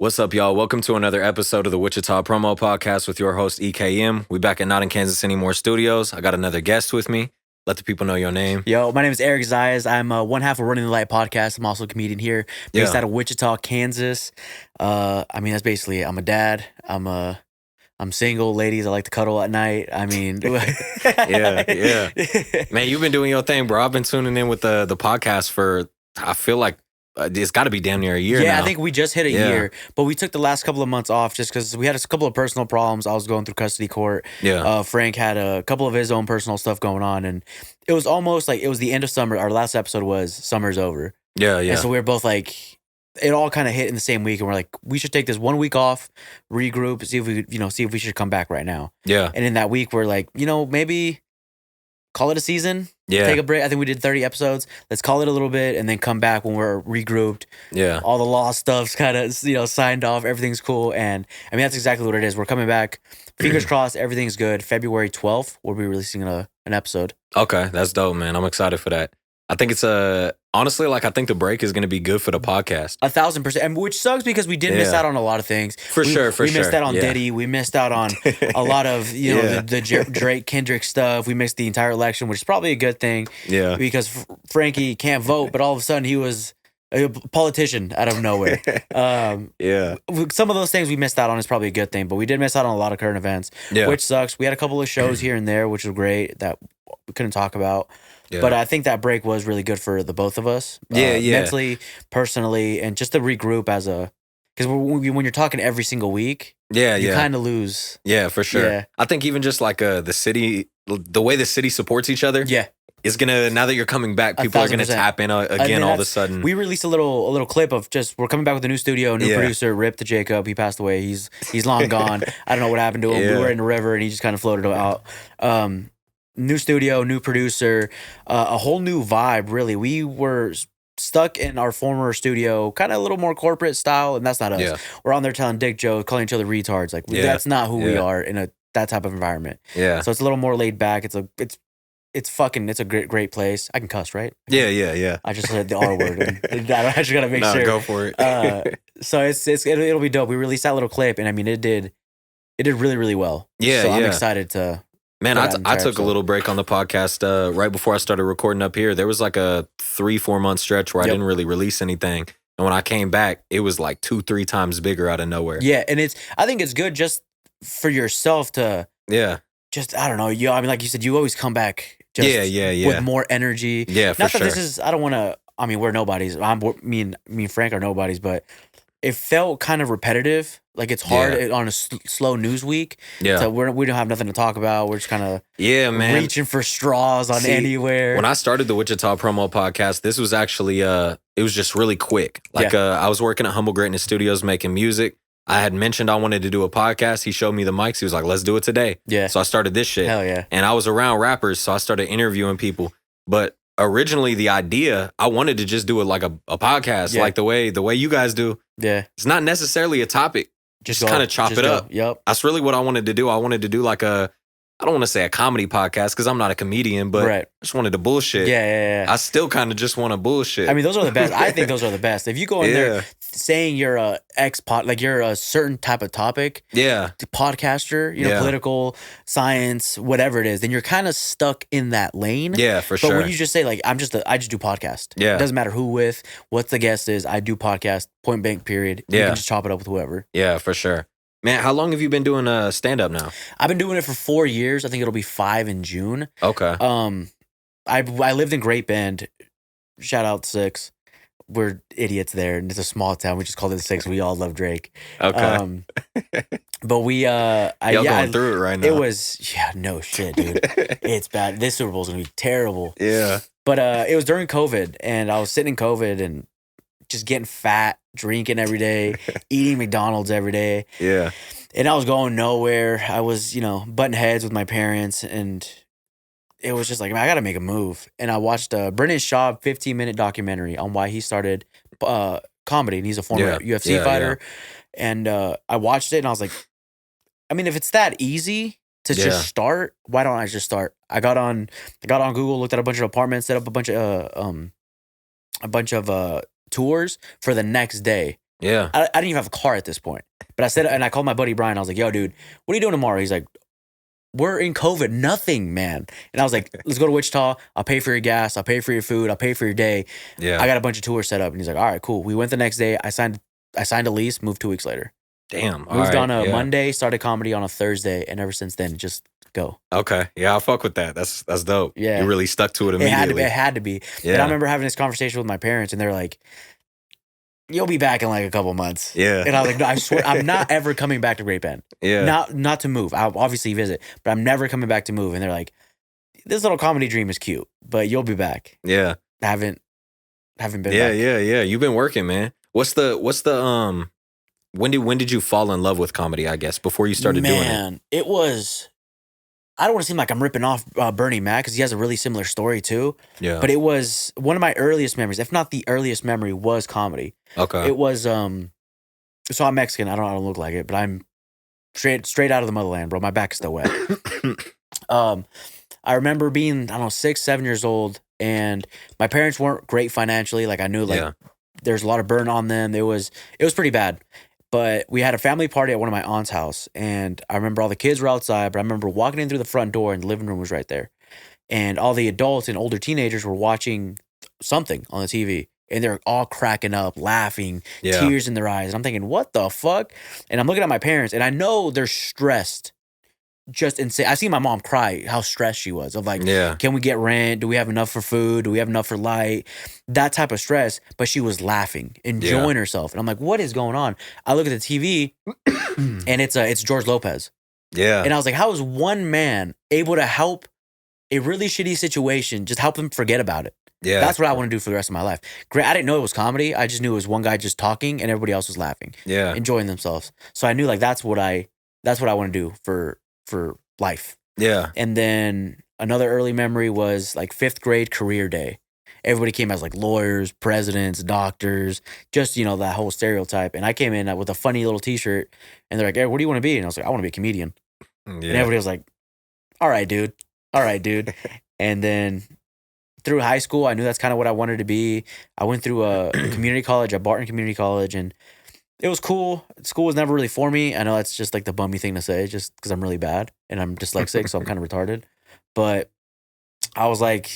What's up, y'all? Welcome to another episode of the WichitaPromo podcast with your host, EKM. We back at Not in Kansas Anymore Studios. I got another guest with me. Let the people know your name. Yo, my name is Erick Zayas. I'm one half of Running the Light podcast. I'm also a comedian here, based out of Wichita, Kansas. That's basically it. I'm a dad. I'm single, ladies. I like to cuddle at night. I mean, yeah. Man, you've been doing your thing, bro. I've been tuning in with the podcast for, I feel like, it's got to be damn near a year now. Yeah, I think we just hit a year, but we took the last couple of months off just because we had a couple of personal problems. I was going through custody court. Yeah. Frank had a couple of his own personal stuff going on, and it was almost like it was the end of summer. Our last episode was Summer's Over. Yeah. And so we were both like, it all kind of hit in the same week, and we're like, we should take this 1 week off, regroup, see if we should come back right now. Yeah. And in that week, we're like, maybe call it a season. Yeah. Take a break. I think we did 30 episodes. Let's call it a little bit and then come back when we're regrouped. Yeah. All the law stuff's kind of, signed off. Everything's cool. And I mean, that's exactly what it is. We're coming back. Fingers crossed. Everything's good. February 12th, we'll be releasing an episode. Okay. That's dope, man. I'm excited for that. I think it's honestly, I think the break is going to be good for the podcast. 1,000%. And which sucks because we did miss out on a lot of things. For sure. We missed out on Diddy. We missed out on a lot of, the Drake Kendrick stuff. We missed the entire election, which is probably a good thing. Yeah. Because Frankie can't vote, but all of a sudden he was a politician out of nowhere. Some of those things we missed out on is probably a good thing, but we did miss out on a lot of current events, which sucks. We had a couple of shows here and there, which was great that we couldn't talk about. Yeah. But I think that break was really good for the both of us. Mentally, personally, and just to regroup because when you're talking every single week, you kind of lose. Yeah, for sure. Yeah. I think even just the city, the way the city supports each other. Yeah. Is gonna, now that you're coming back, people are gonna tap in again all of a sudden. We released a little clip of we're coming back with a new studio, new producer, Rip to Jacob. He passed away. He's long gone. I don't know what happened to him. We were in the river and he just kind of floated out. New studio, new producer, a whole new vibe, really. We were stuck in our former studio, kind of a little more corporate style, and that's not us. Yeah. We're on there telling dick jokes, calling each other retards. That's not who we are in that type of environment. Yeah. So it's a little more laid back. It's a great place. I can cuss, right? Yeah. I just said the R word. And I just gotta make sure. Go for it. So it'll be dope. We released that little clip, and I mean, it did really, really well. Yeah. So I'm excited to. Man, I took a little break on the podcast right before I started recording up here. There was like a 3-4 month stretch where I didn't really release anything. And when I came back, it was like 2-3 times bigger out of nowhere. Yeah, and I think it's good just for yourself to just, I don't know, I mean, like you said, you always come back just with more energy. Yeah, for sure. Not that this is, I don't want to, I mean, we're nobodies. Me and Frank are nobodies, but it felt kind of repetitive. Like it's hard on a slow news week. Yeah. So we don't have nothing to talk about. We're just kind of reaching for straws on anywhere. When I started the WichitaPromo podcast, this was actually, it was just really quick. I was working at Humble Greatness Studios making music. I had mentioned I wanted to do a podcast. He showed me the mics. He was like, let's do it today. Yeah. So I started this shit. Hell yeah. And I was around rappers, so I started interviewing people. But originally the idea, I wanted to just do it like a podcast, like the way you guys do. Yeah. It's not necessarily a topic. Just kind of chop it up. Yep. That's really what I wanted to do. I wanted to do I don't want to say a comedy podcast because I'm not a comedian, but I just wanted to bullshit. Yeah. I still kind of just want to bullshit. I mean, those are the best. I think those are the best. If you go in there saying you're a you're a certain type of topic, podcaster, political, science, whatever it is, then you're kind of stuck in that lane. Yeah, for sure. But when you just say I just do podcast. Yeah. It doesn't matter who with, what the guest is. I do podcast, point blank, period. You can just chop it up with whoever. Yeah, for sure. Man, how long have you been doing stand-up now? I've been doing it for 4 years. I think it'll be 5 in June. Okay. I lived in Great Bend. Shout out 6. We're idiots there, and it's a small town. We just called it 6. We all love Drake. Okay. But we, y'all going through it right now. It was, no shit, dude. It's bad. This Super Bowl's gonna be terrible. Yeah. But it was during COVID, and I was sitting in COVID and just getting fat, drinking every day, eating McDonald's every day. Yeah. And I was going nowhere. I was, butting heads with my parents, and it was just like, man, I got to make a move. And I watched Brendan Schaub 15-minute documentary on why he started comedy, and he's a former UFC fighter. Yeah. And I watched it, and I was like, I mean, if it's that easy to just start, why don't I just start? I got on Google, looked at a bunch of apartments, set up a bunch of tours for the next day. Yeah. I didn't even have a car at this point. But I said, and I called my buddy Brian. I was like, yo, dude, what are you doing tomorrow? He's like, we're in COVID, nothing, man. And I was like, let's go to Wichita. I'll pay for your gas. I'll pay for your food. I'll pay for your day. Yeah. I got a bunch of tours set up. And he's like, all right, cool. We went the next day. I signed a lease, moved 2 weeks later. Damn. Moved on a Monday, started comedy on a Thursday. And ever since then, just go. Okay. Yeah, I'll fuck with that. That's dope. Yeah. You really stuck to it immediately. It had to be. Yeah. And I remember having this conversation with my parents, and they're like, you'll be back in like a couple months. Yeah. And I was like, no, I swear, I'm not ever coming back to Great Bend. Yeah. Not to move. I'll obviously visit, but I'm never coming back to move. And they're like, this little comedy dream is cute, but you'll be back. Yeah. I haven't been back. Yeah. You've been working, man. What's the when did you fall in love with comedy, I guess, before you started doing it? Man, it was, I don't want to seem like I'm ripping off Bernie Mac, because he has a really similar story too. Yeah. But it was one of my earliest memories, if not the earliest memory, was comedy. Okay. It was so I'm Mexican. I don't look like it, but I'm straight out of the motherland, bro. My back is still wet. I remember being, I don't know, 6, 7 years old, and my parents weren't great financially. Like, I knew there's a lot of burden on them. It was pretty bad. But we had a family party at one of my aunt's house, and I remember all the kids were outside, but I remember walking in through the front door, and the living room was right there. And all the adults and older teenagers were watching something on the TV, and they're all cracking up, laughing, tears in their eyes. And I'm thinking, what the fuck? And I'm looking at my parents, and I know they're stressed. Just insane. I see my mom cry, how stressed she was, of like, can we get rent? Do we have enough for food? Do we have enough for light? That type of stress. But she was laughing, enjoying herself. And I'm like, what is going on? I look at the TV and it's George Lopez. Yeah. And I was like, how is one man able to help a really shitty situation, just help them forget about it? Yeah. That's what I want to do for the rest of my life. I didn't know it was comedy. I just knew it was one guy just talking and everybody else was laughing. Yeah. Enjoying themselves. So I knew like that's what I want to do for life. Yeah. And then another early memory was like 5th grade career day. Everybody came as like lawyers, presidents, doctors, just, that whole stereotype. And I came in with a funny little t-shirt, and they're like, hey, what do you want to be? And I was like, I want to be a comedian. Yeah. And everybody was like, all right, dude. And then through high school, I knew that's kind of what I wanted to be. I went through a community college, at Barton Community College, and it was cool. School was never really for me. I know that's just like the bummy thing to say, just because I'm really bad and I'm dyslexic, so I'm kind of retarded. But I was like,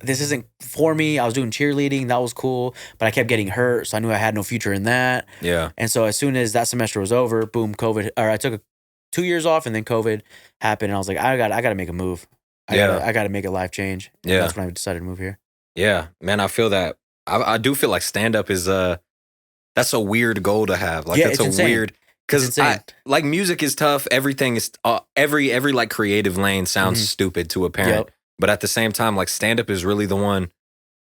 this isn't for me. I was doing cheerleading. That was cool. But I kept getting hurt, so I knew I had no future in that. Yeah. And so as soon as that semester was over, boom, COVID. Or I took 2 years off, and then COVID happened. And I was like, I got to make a move. I got to make a life change. And that's when I decided to move here. Yeah. Man, I feel that. I do feel like stand-up is that's a weird goal to have. Like, that's a weird, because like music is tough. Everything is every like creative lane sounds stupid to a parent. Yep. But at the same time, like stand up is really the one.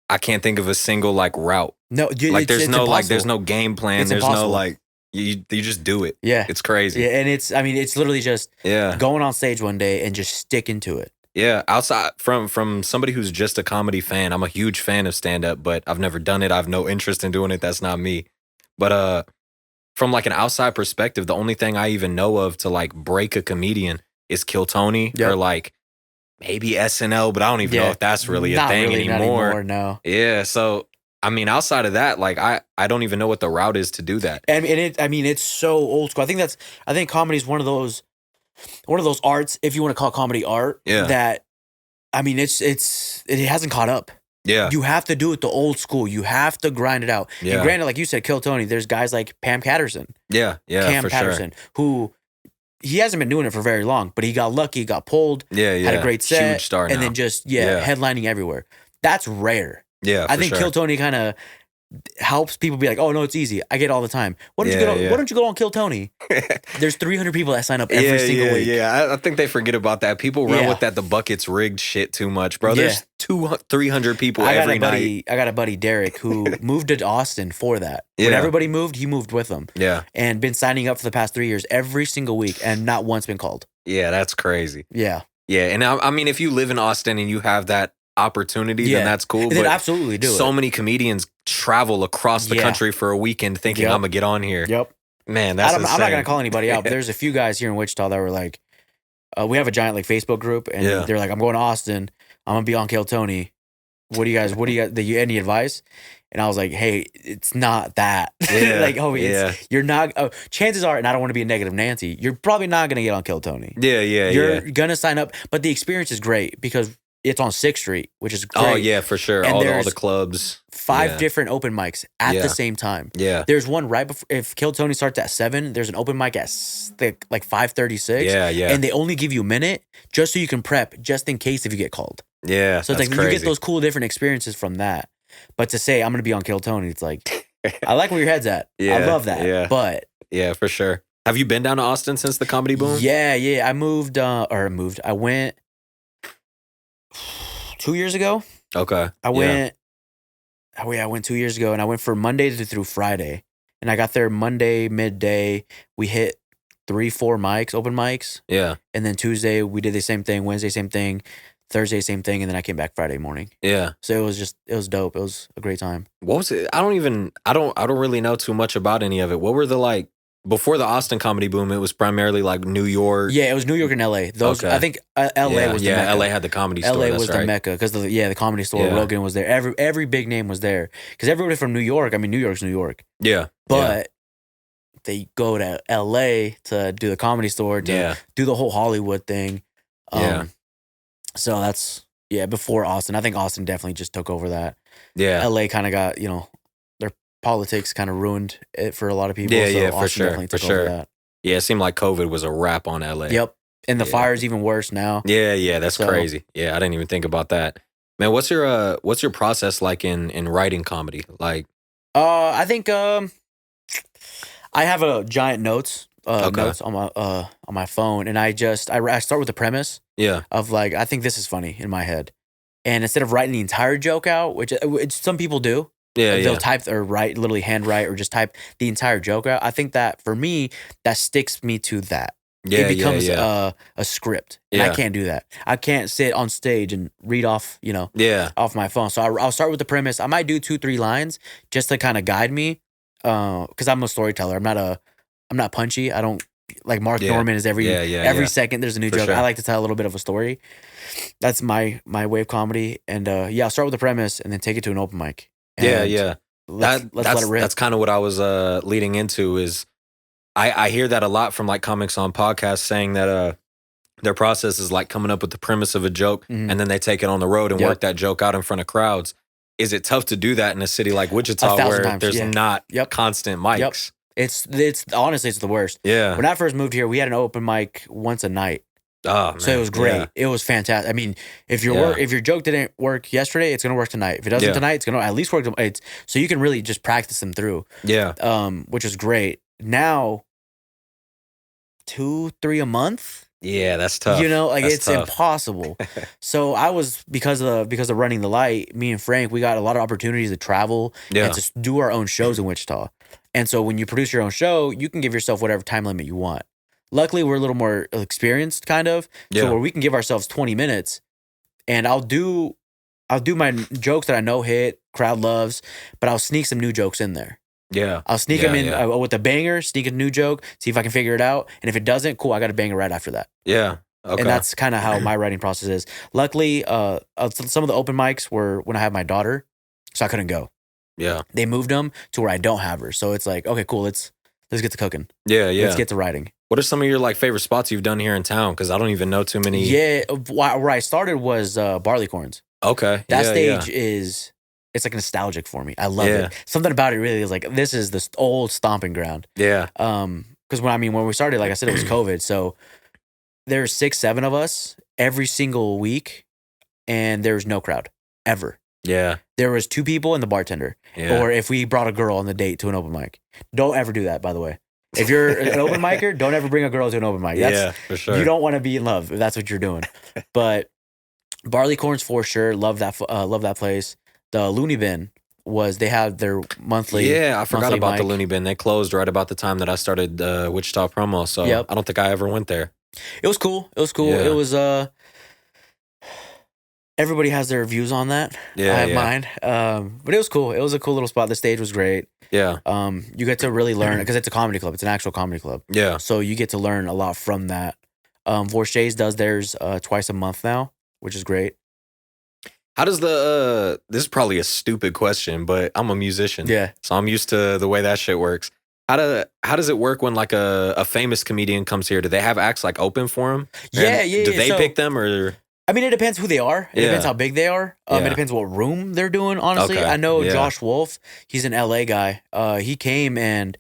I can't think of a single like route. No, like there's no impossible. Like there's no game plan. It's there's impossible. no like you just do it. Yeah, it's crazy. Yeah, and it's literally just going on stage one day and just sticking to it. Yeah, outside from somebody who's just a comedy fan, I'm a huge fan of stand up, but I've never done it. I have no interest in doing it. That's not me. But from like an outside perspective, the only thing I even know of to like break a comedian is Kill Tony or like maybe SNL, but I don't even know if that's really a thing anymore. No. Yeah, so I mean, outside of that, like I don't even know what the route is to do that. And it's so old school. I think comedy is one of those arts, if you want to call comedy art. Yeah. That it hasn't caught up. Yeah. You have to do it the old school. You have to grind it out. Yeah. And granted, like you said, Kill Tony, there's guys like Pam Patterson. Yeah. Cam Patterson, who he hasn't been doing it for very long, but he got lucky, got pulled. Yeah. Had a great set. Huge star now. And then just, headlining everywhere. That's rare. Yeah. I think Kill Tony kind of helps people be like, oh no, it's easy. I get it all the time. Why don't you go on Kill Tony? There's 300 people that sign up every single week. Yeah, I think they forget about that. People run with that the buckets rigged shit too much, bro. There's 300 people every night. I got a buddy, Derek, who moved to Austin for that. When everybody moved, he moved with them. Yeah. And been signing up for the past 3 years every single week and not once been called. Yeah, that's crazy. Yeah. Yeah, and I mean, if you live in Austin and you have that opportunity, then that's cool. But absolutely do so many comedians travel across the country for a weekend thinking I'm gonna get on here. Yep. Man, that's insane. I'm not gonna call anybody out, but there's a few guys here in Wichita that were like, we have a giant like Facebook group, and they're like, I'm going to Austin, I'm gonna be on Kill Tony. what do you guys, any advice? And I was like, hey, it's not that. Yeah, like, you're not, chances are, and I don't want to be a negative Nancy, you're probably not going to get on Kill Tony. You're going to sign up, but the experience is great because it's on 6th Street, which is great. Oh, yeah, for sure. And all the clubs. 5 different open mics at the same time. Yeah. There's one right before, if Kill Tony starts at 7, there's an open mic at like 5:36. Yeah. And they only give you a minute just so you can prep, just in case if you get called. Yeah. So it's like crazy. you get those cool different experiences from that. But to say I'm going to be on Kill Tony, it's like, I like where your head's at. Yeah, I love that. yeah. But yeah, for sure. Have you been down to Austin since the comedy boom? Yeah. I moved. I went 2 years ago. Okay. I went 2 years ago, and I went for Monday through Friday. And I got there Monday midday. We hit 3-4 mics, open mics. Yeah. And then Tuesday we did the same thing. Wednesday same thing. Thursday same thing. And then I came back Friday morning. Yeah. So it was dope. It was a great time. What was it? I don't really know too much about any of it. What were the before the Austin comedy boom? It was primarily like New York. Yeah, it was New York and LA. Those I think LA was the Mecca. LA had the comedy store. LA was the Mecca because the comedy store. Yeah. Rogan was there. Every big name was there because everybody from New York. I mean, New York's New York. Yeah. But they go to LA to do the comedy store to do the whole Hollywood thing. So that's before Austin. I think Austin definitely just took over that. Yeah. LA kind of got, their politics kind of ruined it for a lot of people. Yeah, so yeah, Austin for sure. definitely took For sure. over that. Yeah, it seemed like COVID was a wrap on LA. Yep. And the fire's even worse now. Yeah, that's crazy. Yeah, I didn't even think about that. Man, what's your process like in writing comedy? Like I think I have a giant notes on my phone, and I start with the premise of like, I think this is funny in my head, and instead of writing the entire joke out, which some people do, they'll type or write, literally handwrite, or just type the entire joke out. I think that for me, that sticks me to that. It becomes a script, and I can't do that. I can't sit on stage and read off off my phone. So I'll start with the premise. I might do 2-3 lines just to kind of guide me, because I'm a storyteller. I'm not punchy. I don't like Mark Norman is every second there's a new joke. Sure. I like to tell a little bit of a story. That's my way of comedy. And I'll start with the premise and then take it to an open mic. And let's let it rip. That's kind of what I was leading into is I hear that a lot from like comics on podcasts saying that their process is like coming up with the premise of a joke and then they take it on the road and work that joke out in front of crowds. Is it tough to do that in a city like Wichita where there's not constant mics? Yep. It's honestly, it's the worst. Yeah. When I first moved here, we had an open mic once a night. Oh, man. So it was great. Yeah. It was fantastic. I mean, if your joke didn't work yesterday, it's gonna work tonight. If it doesn't tonight, it's gonna at least work. So you can really just practice them through. Yeah. Which is great. Now, 2-3 a month. Yeah, that's tough. It's tough. Impossible. So I was because of running the light. Me and Frank, we got a lot of opportunities to travel and to do our own shows in Wichita. And so when you produce your own show, you can give yourself whatever time limit you want. Luckily, we're a little more experienced, kind of. So where we can give ourselves 20 minutes, and I'll do my jokes that I know hit, crowd loves, but I'll sneak some new jokes in there. Yeah. I'll sneak them in with a banger, sneak a new joke, see if I can figure it out. And if it doesn't, cool, I got a banger right after that. Yeah. Okay. And that's kind of how my writing process is. Luckily, some of the open mics were when I had my daughter, so I couldn't go. Yeah. They moved them to where I don't have her. So it's like, okay, cool, let's get to cooking. Yeah. Let's get to writing. What are some of your like favorite spots you've done here in town? Because I don't even know too many. Yeah, where I started was Barleycorns. Okay. That stage it's like nostalgic for me. I love it. Something about it really is like, this is this old stomping ground. Yeah. Because when we started, like I said, it was COVID. So there's 6-7 of us every single week, and there's no crowd ever. Yeah. There was 2 people and the bartender. Yeah. Or if we brought a girl on the date to an open mic. Don't ever do that, by the way. If you're an open micer, don't ever bring a girl to an open mic. For sure. You don't want to be in love if that's what you're doing. But Barleycorns for sure. Love that place. The Looney Bin they had their monthly. Yeah, I forgot about mic. the Looney Bin. They closed right about the time that I started WichitaPromo. So I don't think I ever went there. It was cool. Yeah. It was everybody has their views on that. Yeah, I have mine. But it was cool. It was a cool little spot. The stage was great. Yeah. You get to really learn because it's a comedy club. It's an actual comedy club. Yeah. So you get to learn a lot from that. Wzrd does theirs twice a month now, which is great. How does this is probably a stupid question, but I'm a musician. Yeah. So I'm used to the way that shit works. How does it work when like a famous comedian comes here? Do they have acts like open for them? Yeah. Do they pick them or? I mean, it depends who they are. It depends how big they are. It depends what room they're doing, honestly. Okay. I know Josh Wolf, he's an LA guy. He came and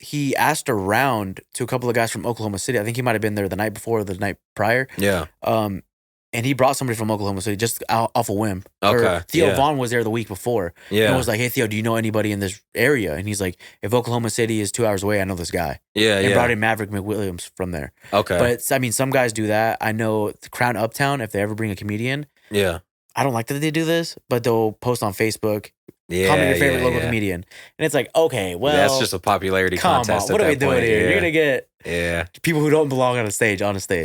he asked around to a couple of guys from Oklahoma City. I think he might have been there the night before or the night prior. Yeah. And he brought somebody from Oklahoma City just off a whim. Okay. Theo Vaughn was there the week before. Yeah. And was like, hey, Theo, do you know anybody in this area? And he's like, if Oklahoma City is 2 hours away, I know this guy. Yeah, and brought in Maverick McWilliams from there. Okay. But, I mean, some guys do that. I know Crown Uptown, if they ever bring a comedian. Yeah. I don't like that they do this, but they'll post on Facebook, comment your favorite local comedian. And it's like, okay, well. That's just a popularity contest. What are we doing here? You're going to get people who don't belong on a stage.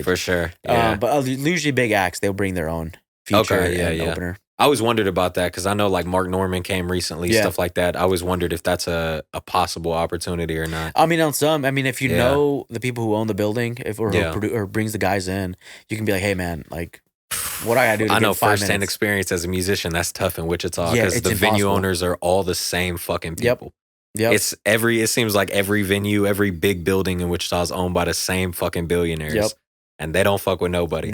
For sure. Yeah. But usually big acts, they'll bring their own feature and opener. I always wondered about that because I know like Mark Norman came recently, stuff like that. I always wondered if that's a possible opportunity or not. I mean, if you know the people who own the building, or brings the guys in, you can be like, hey man, like, what I gotta do to I know get 5 firsthand minutes? experience as a musician, that's tough in Wichita because the venue owners are all the same fucking people. Yep. It seems like every venue, every big building in Wichita is owned by the same fucking billionaires. Yep. And they don't fuck with nobody.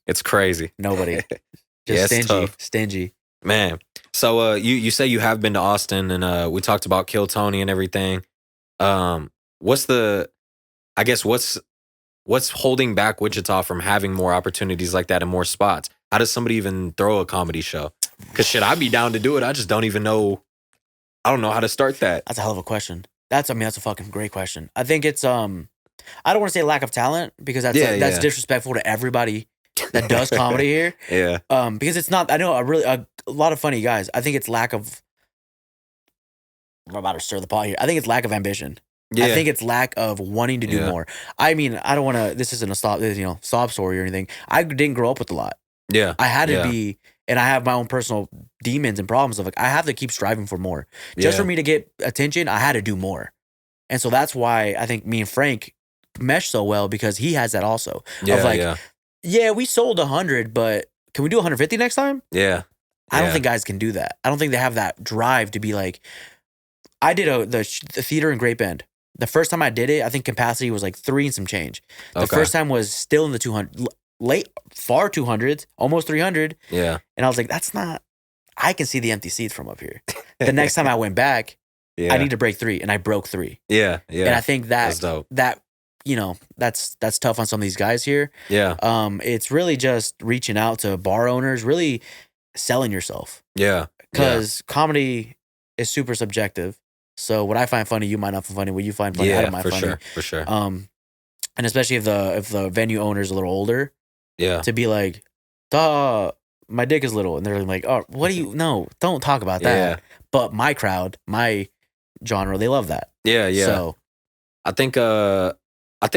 It's crazy. Nobody. Just stingy. Man. So you say you have been to Austin and we talked about Kill Tony and everything. What's holding back Wichita from having more opportunities like that and more spots? How does somebody even throw a comedy show? Because shit, I'd be down to do it. I just don't even know. I don't know how to start that. That's a hell of a question. That's a fucking great question. I think it's I don't want to say lack of talent because that's disrespectful to everybody that does comedy here. Yeah. Because it's not. I know a lot of funny guys. I think it's lack of. I'm about to stir the pot here. I think it's lack of ambition. Yeah. I think it's lack of wanting to do more. I mean, I don't want to. This isn't a sob story or anything. I didn't grow up with a lot. Yeah. I had to be, and I have my own personal demons and problems of like I have to keep striving for more. Just for me to get attention, I had to do more, and so that's why I think me and Frank mesh so well because he has that also. We sold 100, but can we do 150 next time? Yeah. I don't think guys can do that. I don't think they have that drive to be like. I did the theater in Great Bend. The first time I did it, I think capacity was like 3 and some change. The first time was still in the 200, far 200s, almost 300. Yeah. And I was like, that's not, I can see the empty seats from up here. The next time I went back, I need to break 3, and I broke 3. Yeah. Yeah. And I think that's dope. That's tough on some of these guys here. Yeah. It's really just reaching out to bar owners, really selling yourself. Yeah. Because comedy is super subjective. So what I find funny, you might not find funny. What you find funny, I don't find funny. For sure. And especially if the venue owner's a little older, to be like, duh, my dick is little, and they're like, oh, what do you? No, don't talk about that. Yeah. But my crowd, my genre, they love that. Yeah, yeah. So I think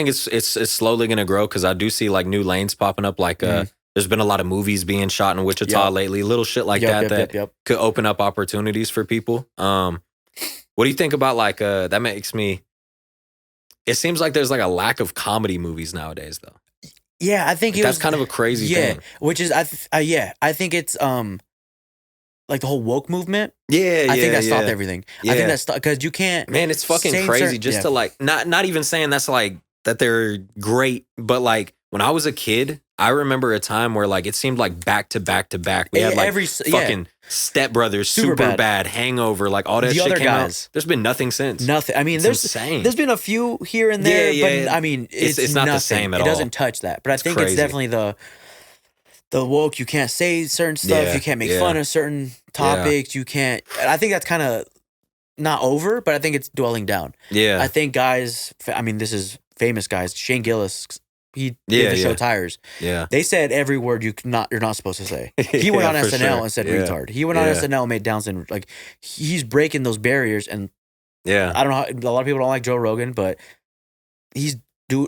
it's slowly gonna grow because I do see like new lanes popping up. Like there's been a lot of movies being shot in Wichita lately, little shit like that could open up opportunities for people. What do you think about like that makes me? It seems like there's like a lack of comedy movies nowadays, though. Yeah, I think that's kind of a crazy thing. Which is I think it's like the whole woke movement. Yeah, I think that stopped everything. I think that's because you can't. Man, it's fucking crazy to like not even saying that's like that they're great, but like when I was a kid, I remember a time where like it seemed like back to back to back. We had like fucking Step Brothers, Super bad, Hangover, like all that the shit other came guys. out. There's been nothing since. Nothing. I mean, there's been a few here and there, but I mean, it's not nothing. The same at all. It doesn't touch that. But I think it's definitely the woke. You can't say certain stuff. You can't make fun of certain topics. You can't. I think that's kind of not over, but I think it's dwelling down. Yeah. I think guys. I mean, this is famous guys. Shane Gillis. He did the show Tires. Yeah. They said every word you're not supposed to say. He went on SNL and said retard. He went on SNL and made Down syndrome. Like he's breaking those barriers. And I don't know. A lot of people don't like Joe Rogan, but he's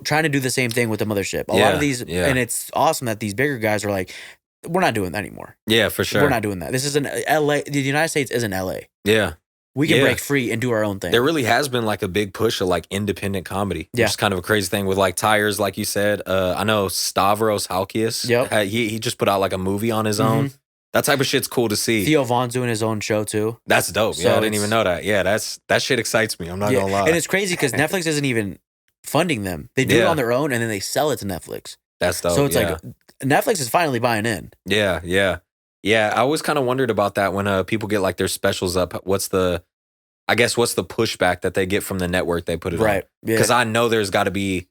trying to do the same thing with the mothership. A lot of these, and it's awesome that these bigger guys are like, we're not doing that anymore. Yeah, for sure. We're not doing that. This is an LA. The United States is an LA. Yeah. We can break free and do our own thing. There really has been like a big push of like independent comedy. Yeah. Which is kind of a crazy thing with like Tires, like you said. I know Stavros Halkias. Yep. He just put out like a movie on his own. That type of shit's cool to see. Theo Von's doing his own show too. That's dope. So I didn't even know that. Yeah, that shit excites me. I'm not gonna lie. And it's crazy because Netflix isn't even funding them. They do it on their own and then they sell it to Netflix. That's dope. So it's like Netflix is finally buying in. Yeah. I always kind of wondered about that when people get like their specials up. What's the pushback that they get from the network they put it on? Right. Because I know there's got to be.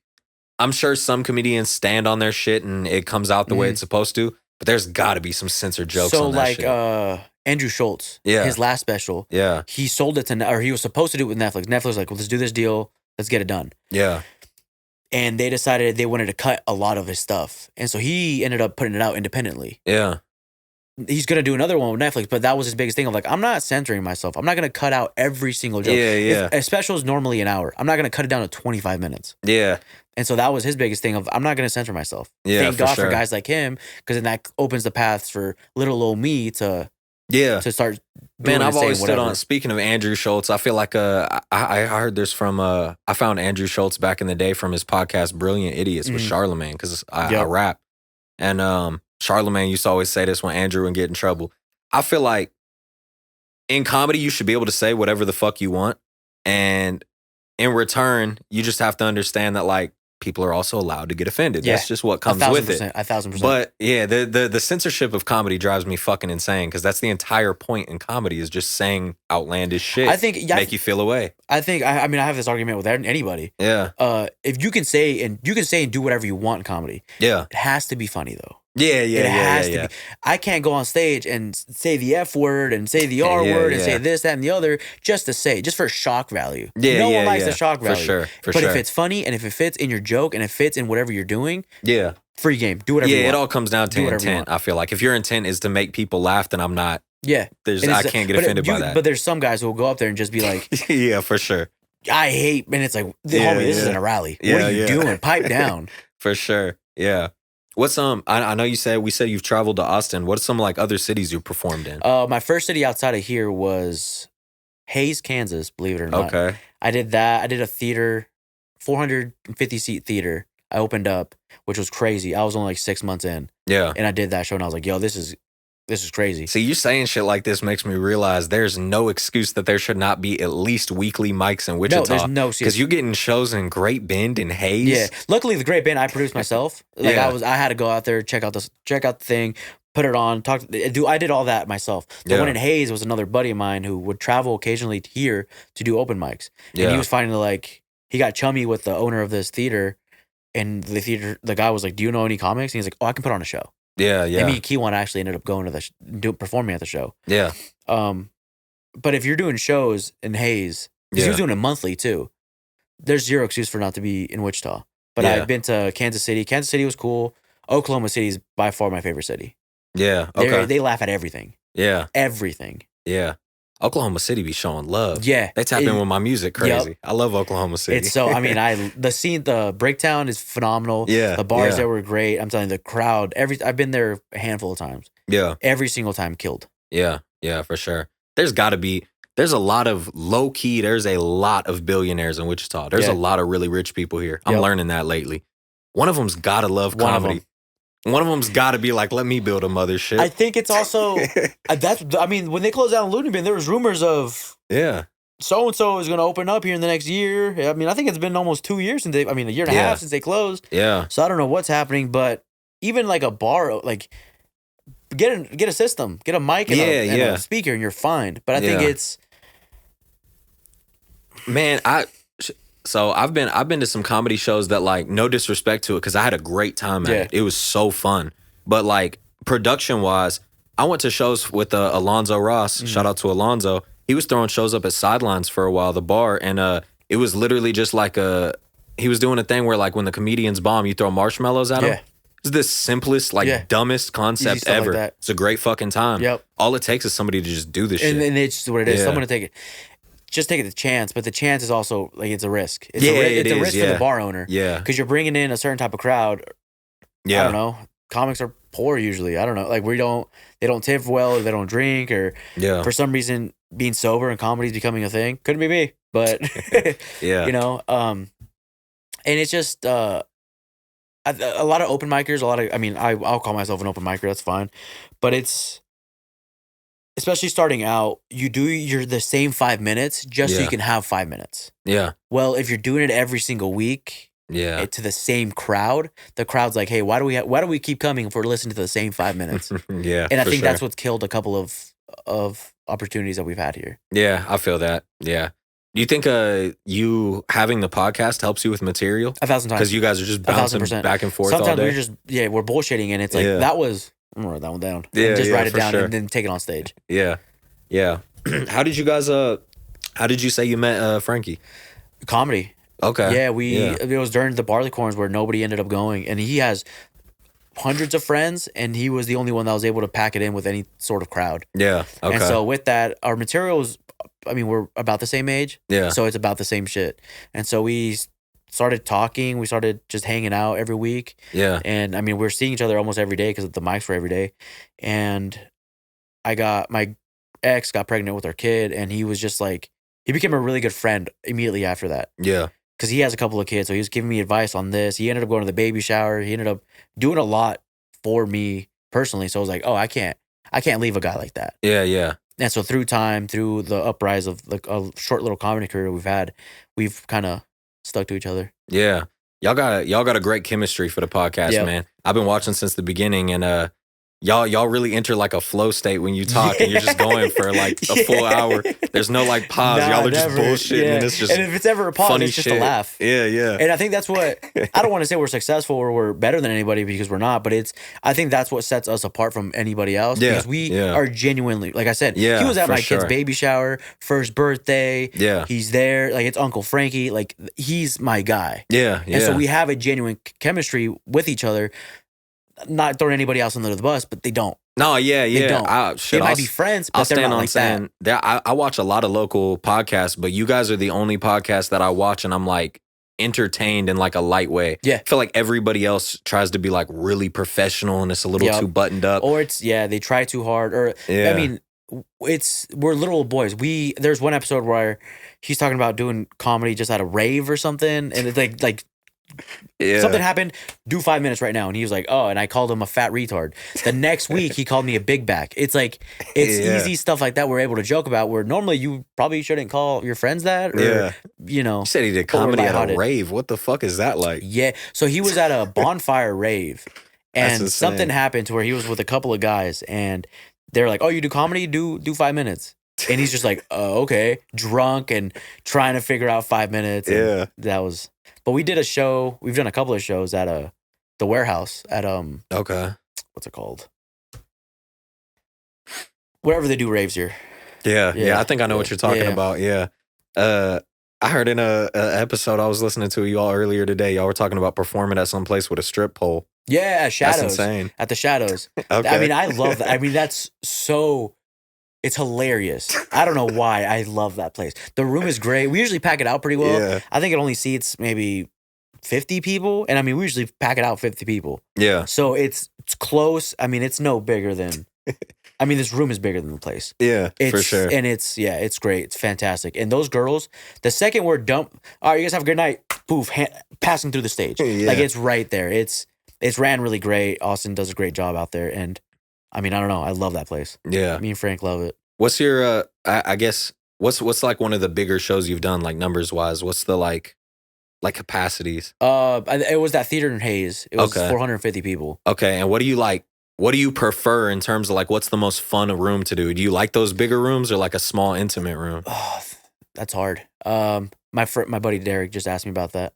I'm sure some comedians stand on their shit and it comes out the way it's supposed to. But there's got to be some censored jokes on that shit. So like Andrew Schultz, his last special, he sold it to, or he was supposed to do it with Netflix. Netflix was like, well, let's do this deal. Let's get it done. Yeah. And they decided they wanted to cut a lot of his stuff. And so he ended up putting it out independently. Yeah. He's going to do another one with Netflix, but that was his biggest thing of like, I'm not censoring myself. I'm not going to cut out every single joke. Yeah. A special is normally an hour. I'm not going to cut it down to 25 minutes. Yeah. And so that was his biggest thing of I'm not going to censor myself. Yeah, Thank God for guys like him, because then that opens the paths for little old me to start. Man, I've always stood on. Speaking of Andrew Schultz, I feel like I heard this from I found Andrew Schultz back in the day from his podcast Brilliant Idiots with Charlemagne, because I rap, and Charlemagne used to always say this when Andrew would get in trouble. I feel like in comedy you should be able to say whatever the fuck you want, and in return you just have to understand that like people are also allowed to get offended. That's just what comes with it. 1,000%. But yeah, the censorship of comedy drives me fucking insane, because that's the entire point in comedy is just saying outlandish shit. I think make you feel away. I think I mean I have this argument with anybody. Yeah. If you can say and do whatever you want in comedy. Yeah. It has to be funny though. It has to be. I can't go on stage and say the F word and say the R word and say this, that, and the other just for shock value. No one likes the shock value. For sure. But if it's funny and if it fits in your joke and it fits in whatever you're doing, free game. Do whatever you want. It all comes down to intent. I feel like if your intent is to make people laugh, then I'm not. Yeah. I can't get offended by that. But there's some guys who will go up there and just be like, yeah, for sure. I hate, and it's like, homie, this isn't a rally. What are you doing? Pipe down. For sure. Yeah. What's I know we said you've traveled to Austin. What's some like other cities you performed in? My first city outside of here was Hays, Kansas, believe it or not. Okay. I did that. I did a theater, 450 seat theater. I opened up, which was crazy. I was only like 6 months in. Yeah. And I did that show and I was like, yo, this is crazy. See, you saying shit like this makes me realize there's no excuse that there should not be at least weekly mics in Wichita. No, there's no excuse. Because you're getting shows in Great Bend and Hays. Yeah. Luckily, the Great Bend I produced myself. Like I had to go out there, check out the thing, put it on, I did all that myself. The one in Hays was another buddy of mine who would travel occasionally here to do open mics. And he was finding he got chummy with the owner of this theater, and the guy was like, do you know any comics? And he's like, oh, I can put on a show. Yeah. And me and Keywan actually ended up going to performing at the show. Yeah. But if you're doing shows in Hays, because he was doing it monthly too, there's zero excuse for not to be in Wichita. But I've been to Kansas City. Kansas City was cool. Oklahoma City is by far my favorite city. Yeah. Okay. They laugh at everying. Yeah. Everything. Yeah. Oklahoma City be showing love. Yeah. They tap in with my music crazy. Yep. I love Oklahoma City. It's so, I mean, the Breakdown is phenomenal. Yeah. The bars there were great. I'm telling you, the crowd, I've been there a handful of times. Yeah. Every single time killed. Yeah. Yeah, for sure. There's a lot of low key, there's a lot of billionaires in Wichita. There's a lot of really rich people here. I'm learning that lately. One of them's gotta love comedy. One of them's got to be like, let me build a mothership. I think it's also, when they closed down Looney Bin, there was rumors of so-and-so is going to open up here in the next year. I mean, I think it's been almost 2 years since a year and a half since they closed. Yeah. So I don't know what's happening, but even like a bar, like get a system, get a mic and a speaker and you're fine. But I think it's. Man, So I've been to some comedy shows that, like, no disrespect to it, because I had a great time at it. It was so fun. But like production wise, I went to shows with Alonzo Ross. Mm-hmm. Shout out to Alonzo. He was throwing shows up at Sidelines for a while, the bar, and it was literally just like he was doing a thing where like when the comedians bomb, you throw marshmallows at them. It's the simplest, dumbest concept ever. Like it's a great fucking time. Yep. All it takes is somebody to just do this shit. And it's just what it is. Someone to take it. Just take it the chance, but the chance is also like it's a risk. It's a risk for the bar owner. Yeah, because you're bringing in a certain type of crowd. Yeah, I don't know. Comics are poor usually. I don't know. Like they don't tip well, or they don't drink, or for some reason being sober and comedy is becoming a thing. Couldn't be me, but and it's just a lot of open micers. I'll call myself an open micer. That's fine, but it's especially starting out, you do the same 5 minutes just so you can have 5 minutes. Yeah. Well, if you're doing it every single week, to the same crowd, the crowd's like, hey, why do we keep coming if we're listening to the same 5 minutes? Yeah. And I think that's what's killed a couple of opportunities that we've had here. Yeah, I feel that. Yeah. Do you think you having the podcast helps you with material? 1,000 times. Because you guys are just bouncing back and forth Sometimes all day? we're just, we're bullshitting, and it's like, that was, I'm going to write that one down. Yeah, and just write it down sure. and then take it on stage. Yeah. Yeah. How did you guys, how did you say you met Frankie? Comedy. Okay. Yeah, it was during the Barleycorns where nobody ended up going, and he has hundreds of friends, and he was the only one that was able to pack it in with any sort of crowd. Yeah. Okay. And so with that, our materials, I mean, we're about the same age. Yeah. So it's about the same shit. And so we started talking. We started just hanging out every week. Yeah. And I mean, we're seeing each other almost every day because the mics were every day. And my ex got pregnant with our kid, and he was just like, he became a really good friend immediately after that. Yeah. Because he has a couple of kids. So he was giving me advice on this. He ended up going to the baby shower. He ended up doing a lot for me personally. So I was like, oh, I can't leave a guy like that. Yeah. Yeah. And so through the uprise of a short little comedy career we've kind of stuck to each other. Yeah. Y'all got a great chemistry for the podcast, man. I've been watching since the beginning, and y'all really enter like a flow state when you talk, and you're just going for like a full hour. There's no like pause. Y'all are just bullshitting, and it's just, and if it's ever a pause, funny it's just shit. a laugh. Yeah, yeah. And I think that's what, I don't want to say we're successful or we're better than anybody, because we're not, but I think that's what sets us apart from anybody else, because we are genuinely, like I said, he was at my kid's baby shower, first birthday. Yeah. He's there. Like, it's Uncle Frankie. Like, he's my guy. Yeah, yeah. And so we have a genuine chemistry with each other. Not throwing anybody else under the bus, but they don't. No, yeah, yeah. They don't. They might be friends, but they're not like that. I watch a lot of local podcasts, but you guys are the only podcast that I watch, and I'm like entertained in like a light way. Yeah. I feel like everybody else tries to be like really professional, and it's a little too buttoned up. Or it's, they try too hard. Or, I mean, we're little boys. There's one episode where he's talking about doing comedy just at a rave or something, and it's like something happened, do 5 minutes right now. And he was like, oh, and I called him a fat retard. The next week he called me a big back. It's like, it's easy stuff like that we're able to joke about, where normally you probably shouldn't call your friends that, or You said he did comedy at a rave. What the fuck is that like? Yeah. So he was at a bonfire rave, and something happened to where he was with a couple of guys, and they're like, oh, you do comedy? Do 5 minutes. And he's just like, okay, drunk and trying to figure out 5 minutes. And that was. But we did a show. We've done a couple of shows at the warehouse at okay, what's it called? Wherever they do raves here. Yeah. I think I know what you're talking about. Yeah. I heard in a episode I was listening to you all earlier today. Y'all were talking about performing at some place with a strip pole. Yeah, Shadows. That's insane. At the Shadows. Okay. I mean, I love that. I mean, that's so. It's hilarious. I don't know why. I love that place. The room is great. We usually pack it out pretty well. Yeah. I think it only seats maybe 50 people. And I mean, we usually pack it out 50 people. Yeah. So it's close. I mean, it's no bigger than, I mean, this room is bigger than the place. Yeah, for sure. And it's great. It's fantastic. And those girls, the second we're done, all right, you guys have a good night. Poof, passing through the stage. Yeah. Like, it's right there. It's ran really great. Austin does a great job out there. And I mean, I don't know. I love that place. Yeah. Me and Frank love it. What's your, I guess, what's like one of the bigger shows you've done, like numbers wise? What's the like capacities? It was that theater in Hayes. It was 450 people. Okay. And what do you like? What do you prefer in terms of like, what's the most fun room to do? Do you like those bigger rooms or like a small intimate room? Oh, that's hard. My buddy Derek just asked me about that.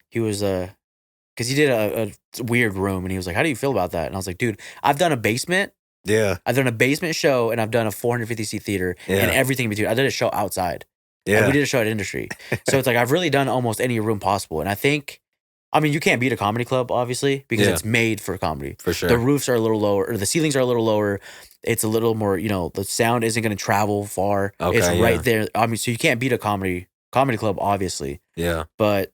He was, cause he did a weird room, and he was like, how do you feel about that? And I was like, dude, I've done a basement. Yeah. I've done a basement show, and I've done a 450 seat theater and everything in between. I did a show outside. Yeah. And we did a show at Industry. So it's like, I've really done almost any room possible. And I think, I mean, you can't beat a comedy club, obviously, because it's made for comedy. For sure. The roofs are a little lower, or the ceilings are a little lower. It's a little more, the sound isn't going to travel far. Okay, it's right there. I mean, so you can't beat a comedy club, obviously. Yeah. But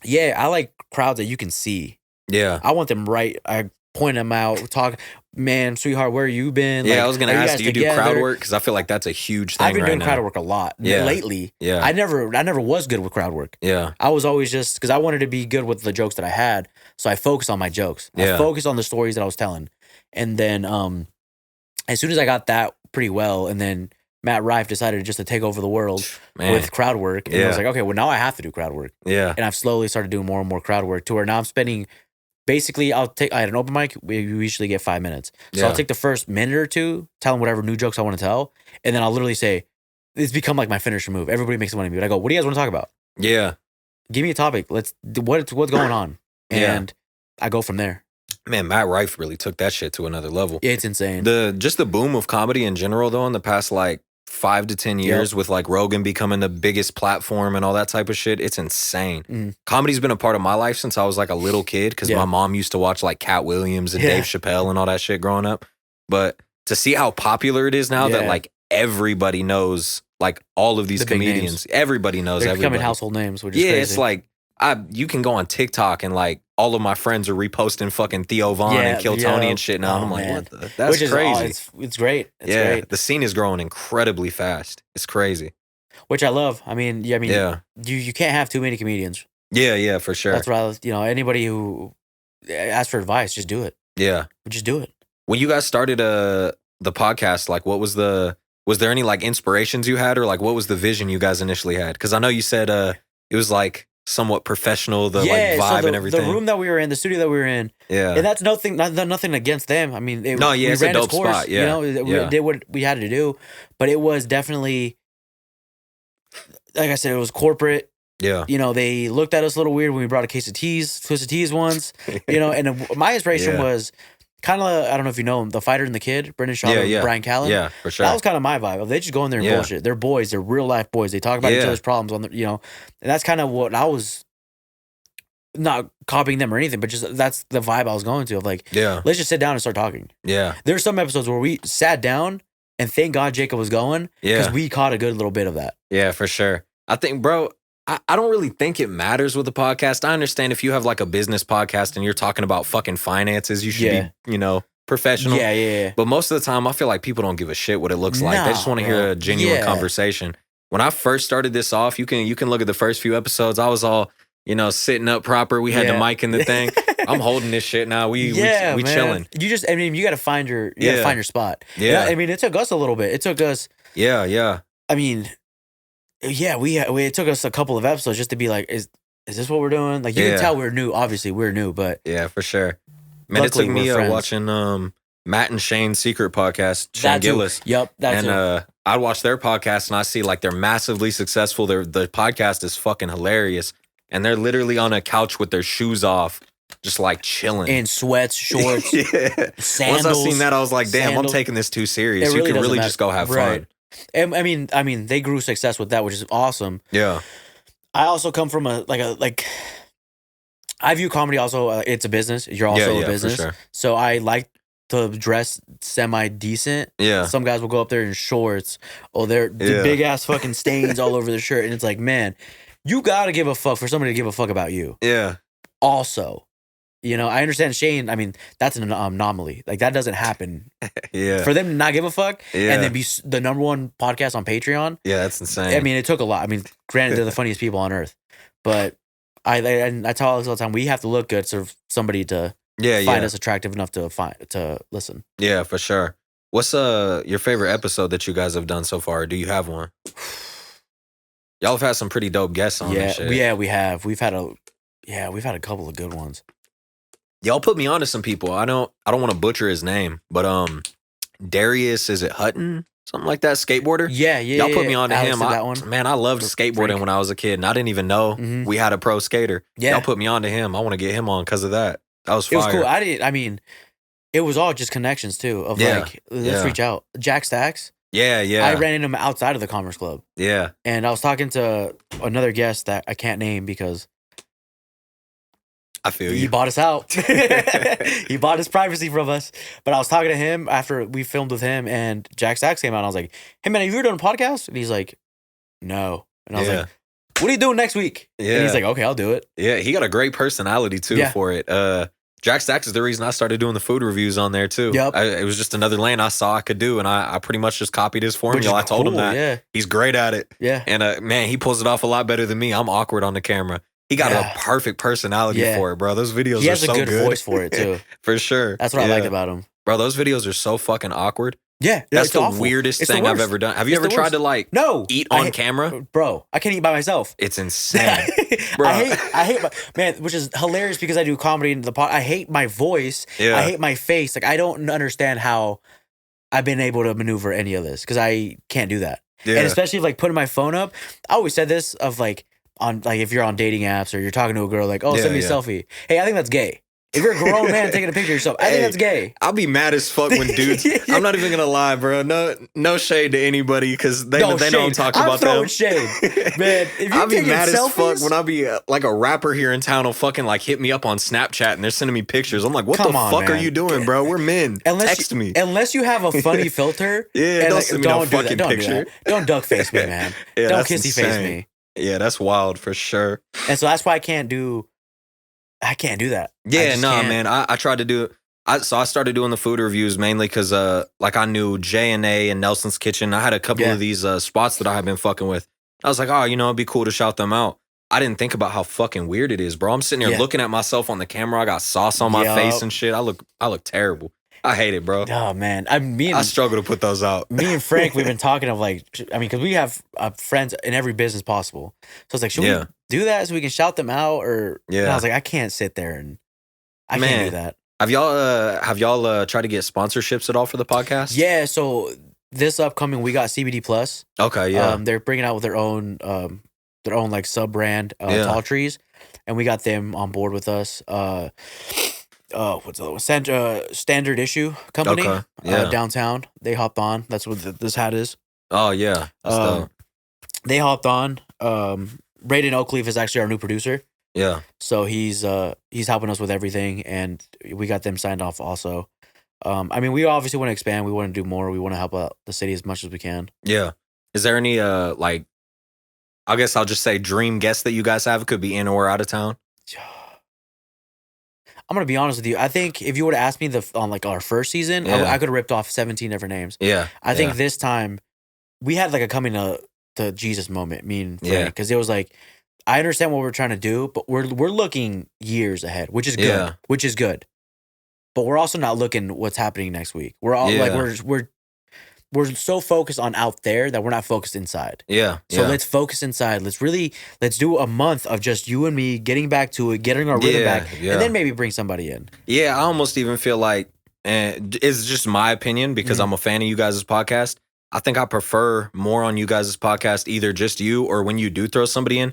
yeah, I like crowds that you can see. Yeah. I want them right. I point them out, talk, man, sweetheart, where you been? Yeah, like, I was going to ask, do you do crowd work? Because I feel like that's a huge thing. I've been doing crowd work a lot lately. Yeah. I never was good with crowd work. Yeah. I was always just, because I wanted to be good with the jokes that I had. So I focused on my jokes. Yeah. I focused on the stories that I was telling. And then as soon as I got that pretty well, and then Matt Rife decided just to take over the world with crowd work. And I was like, okay, well, now I have to do crowd work. Yeah. And I've slowly started doing more and more crowd work to where now I'm spending, basically, I had an open mic. We usually get 5 minutes. So I'll take the first minute or two, tell them whatever new jokes I want to tell. And then I'll literally say, it's become like my finisher move. Everybody makes fun of me. But I go, what do you guys want to talk about? Yeah. Give me a topic. What's going on? And I go from there. Man, Matt Rife really took that shit to another level. It's insane. Just the boom of comedy in general, though, in the past like 5 to 10 years, with like Rogan becoming the biggest platform and all that type of shit, it's insane. Comedy's been a part of my life since I was like a little kid, because my mom used to watch like Cat Williams and Dave Chappelle and all that shit growing up. But to see how popular it is now that like everybody knows like all of these comedians, everybody knows. They're everybody. Becoming household names, which is crazy. It's like you can go on TikTok and like all of my friends are reposting fucking Theo Von and Kill Tony and shit now. I'm like, what the? That's crazy. It's great. It's great. The scene is growing incredibly fast. It's crazy. Which I love. I mean, you can't have too many comedians. Yeah, for sure. That's why, anybody who asks for advice, just do it. Yeah. Just do it. When you guys started the podcast, like what was there any like inspirations you had, or like what was the vision you guys initially had? Because I know you said it was like somewhat professional, like vibe and everything. The room that we were in, the studio that we were in, and that's nothing against them. I mean, it's a dope spot. Yeah, we did what we had to do, but it was definitely, like I said, it was corporate. Yeah, they looked at us a little weird when we brought a case of Twisted Teas once. And my inspiration was kind of, I don't know if you know him, The Fighter and the Kid, Brendan Shaw and Brian Callen. Yeah, for sure. That was kind of my vibe. They just go in there and bullshit. They're boys. They're real life boys. They talk about each other's problems on the, and that's kind of what I was, not copying them or anything, but just that's the vibe I was going to, of like, let's just sit down and start talking. Yeah. There's some episodes where we sat down and thank God Jacob was going, because we caught a good little bit of that. Yeah, for sure. I think, bro, I don't really think it matters with the podcast. I understand if you have like a business podcast and you're talking about fucking finances, you should be, professional. Yeah. But most of the time, I feel like people don't give a shit what it looks like. They just want to hear a genuine conversation. When I first started this off, you can look at the first few episodes. I was all, sitting up proper. We had the mic in the thing. I'm holding this shit now. We chilling. You got to find your spot. Yeah. I mean, it took us a little bit. It took us. Yeah. I mean, it took us a couple of episodes just to be like, is this what we're doing? Like, you can tell we're new. Obviously, we're new, but yeah, for sure. Man, it took me watching Matt and Shane's secret podcast, Shane Gillis. Yep, I watch their podcast and I see like they're massively successful. The podcast is fucking hilarious, and they're literally on a couch with their shoes off, just like chilling in sweats, shorts, sandals. Once I seen that, I was like, damn, I'm taking this too serious. You can really just go have fun. And I mean, they grew success with that, which is awesome. Yeah. I also come from I view comedy also, it's a business. You're also a business. For sure. So I like to dress semi-decent. Yeah. Some guys will go up there in shorts. They're big ass fucking stains all over their shirt. And it's like, man, you got to give a fuck for somebody to give a fuck about you. Yeah. Also, I understand Shane. I mean, that's an anomaly. Like, that doesn't happen. Yeah. For them to not give a fuck and then be the #1 podcast on Patreon. Yeah, that's insane. I mean, it took a lot. I mean, granted, they're the funniest people on earth, but I tell us all the time, we have to look good for somebody to find us attractive enough to listen. Yeah, for sure. What's your favorite episode that you guys have done so far? Do you have one? Y'all have had some pretty dope guests on this shit. Yeah, we have. We've had a couple of good ones. Y'all put me on to some people. I don't want to butcher his name, but Darius, is it Hutton? Something like that, skateboarder? Yeah. Y'all put me on to Alex him. did that one. Man, I loved skateboarding when I was a kid, and I didn't even know we had a pro skater. Yeah. Y'all put me on to him. I want to get him on because of that. That was fire. It was cool. It was all just connections too, of let's reach out. Jack Stacks. Yeah. I ran into him outside of the Commerce Club. Yeah. And I was talking to another guest that I can't name because I feel you. He bought us out. He bought his privacy from us. But I was talking to him after we filmed with him, and Jack Stacks came out. And I was like, "Hey man, have you ever done a podcast?" And he's like, "No." And I was like, "What are you doing next week?" Yeah. And he's like, "Okay, I'll do it." Yeah, he got a great personality too for it. Jack Stacks is the reason I started doing the food reviews on there too. Yep. It was just another lane I saw I could do, and I pretty much just copied his formula. I told him that he's great at it. Yeah. And man, he pulls it off a lot better than me. I'm awkward on the camera. He got a perfect personality for it, bro. Those videos are so good. He has a good voice for it too. For sure. That's what I liked about him. Bro, those videos are so fucking awkward. Yeah, That's it's the awful. weirdest It's thing the I've worst. ever done. Have you It's ever the tried worst. to like No, eat I on hate- camera? bro? I can't eat by myself. It's insane, bro. I hate man, which is hilarious because I do comedy in the pod. I hate my voice. Yeah. I hate my face. Like I don't understand how I've been able to maneuver any of this because I can't do that. Yeah. And especially like putting my phone up. I always said this of like on like if you're on dating apps or you're talking to a girl like, oh, Yeah, send me a yeah. selfie. Hey, I think that's gay. If you're a grown man taking a picture of yourself, I think Hey, that's gay. I'll be mad as fuck when dudes. I'm not even gonna lie, bro. No shade to anybody because they know I'm talking about throwing them. shade, man. If I'll you're be taking mad selfies, as fuck when I'll be like a rapper here in town will fucking like hit me up on Snapchat and they're sending me pictures. I'm like, what Come the on, fuck are man. you doing, bro? We're men. Text me. Unless you have a funny filter. Yeah, and, don't like, send me no do that. fucking Don't do picture. that. Don't duck face me, man. Yeah, Don't that's kissy face insane. me. Yeah, that's wild for sure. And so that's why I can't do that. Yeah, no, man. I tried to do it. So I started doing the food reviews mainly because like I knew J&A and Nelson's Kitchen. I had a couple of these spots that I had been fucking with. I was like, oh, it'd be cool to shout them out. I didn't think about how fucking weird it is, bro. I'm sitting here looking at myself on the camera. I got sauce on my face and shit. I look terrible. I hate it, bro. Oh man, I struggle to put those out. Me and Frank, we've been talking of like, because we have friends in every business possible. So it's like, should we do that so we can shout them out? Or and I was like, I can't sit there and I can't do that. Have y'all tried to get sponsorships at all for the podcast? Yeah. So this upcoming, we got CBD Plus. Okay. Yeah. They're bringing out with their own like sub brand Tall Trees, and we got them on board with us. What's the other one? Standard Issue Company. Okay. Yeah. Downtown. They hopped on. That's what this hat is. Oh yeah. They hopped on. Braden Oakleaf is actually our new producer. Yeah. So he's helping us with everything, and we got them signed off also. We obviously want to expand. We want to do more. We want to help out the city as much as we can. Yeah. Is there any like, I guess I'll just say dream guests that you guys have? It could be in or out of town. I'm gonna be honest with you. I think if you would have asked me on like our first season, I could have ripped off 17 different names. Yeah. I think this time we had like a coming to Jesus moment. Me and Frank, because it was like, I understand what we're trying to do, but we're looking years ahead, which is good. Yeah. Which is good. But we're also not looking what's happening next week. We're all like we're so focused on out there that we're not focused inside. Yeah. So let's focus inside. Let's do a month of just you and me getting back to it, getting our rhythm back, and then maybe bring somebody in. Yeah, I almost even feel like, and it's just my opinion because I'm a fan of you guys' podcast. I think I prefer more on you guys' podcast, either just you or when you do throw somebody in.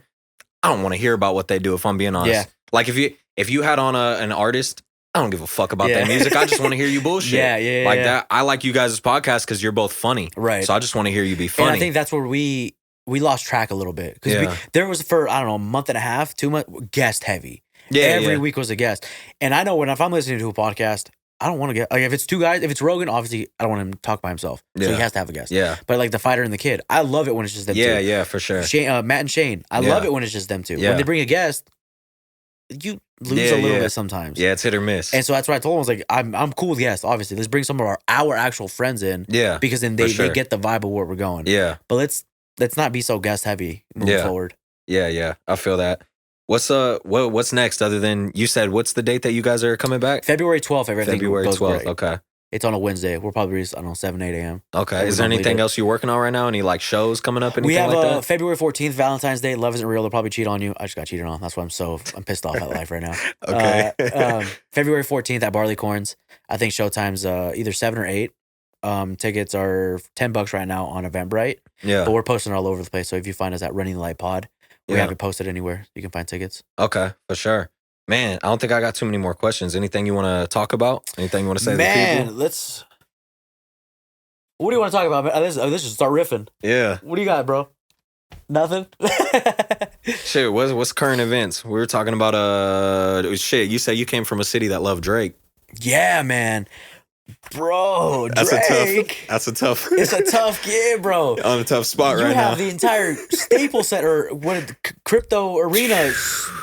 I don't want to hear about what they do, if I'm being honest. Yeah. Like if you had on an artist, I don't give a fuck about their music. I just want to hear you bullshit. That. I like you guys' podcast because you're both funny. Right. So I just want to hear you be funny. And I think that's where we lost track a little bit. Because there was for, I don't know, a month and a half, 2 months, guest heavy. Yeah. Every week was a guest. And I know if I'm listening to a podcast, I don't want to get, like if it's two guys, if it's Rogan, obviously I don't want him to talk by himself. So he has to have a guest. Yeah. But like the fighter and the kid, I love it when it's just them two. Yeah, for sure. Matt and Shane, I love it when it's just them two. Yeah. When they bring a guest, you lose a little bit sometimes. Yeah, it's hit or miss. And so that's what I told him. I was like, I'm cool with guests, obviously. Let's bring some of our actual friends in. Yeah. Because then they get the vibe of where we're going. Yeah. But let's not be so guest heavy moving forward. Yeah. I feel that. What's next other than, you said, what's the date that you guys are coming back? February 12th, everything February goes 12th, great. okay. It's on a Wednesday. We'll probably release, 7, 8 a.m. Okay. Is there anything else you're working on right now? Any like shows coming up? Anything we have like that? February 14th, Valentine's Day. Love Isn't Real. They'll probably cheat on you. I just got cheated on. That's why I'm pissed off at life right now. Okay. February 14th at Barleycorns. I think showtime's either 7 or 8. Tickets are $10 right now on Eventbrite. Yeah. But we're posting all over the place. So if you find us at Running the Light Pod, we have it posted anywhere. You can find tickets. Okay, for sure. Man, I don't think I got too many more questions. Anything you want to talk about? Anything you want to say to the people? What do you want to talk about, man? Let's just start riffing. Yeah. What do you got, bro? Nothing? Shit, what's current events? We were talking about, you said you came from a city that loved Drake. Yeah, man. Bro, That's Drake. a tough. It's a tough gig, bro. On a tough spot right now. You have the entire Staples Center, crypto arena,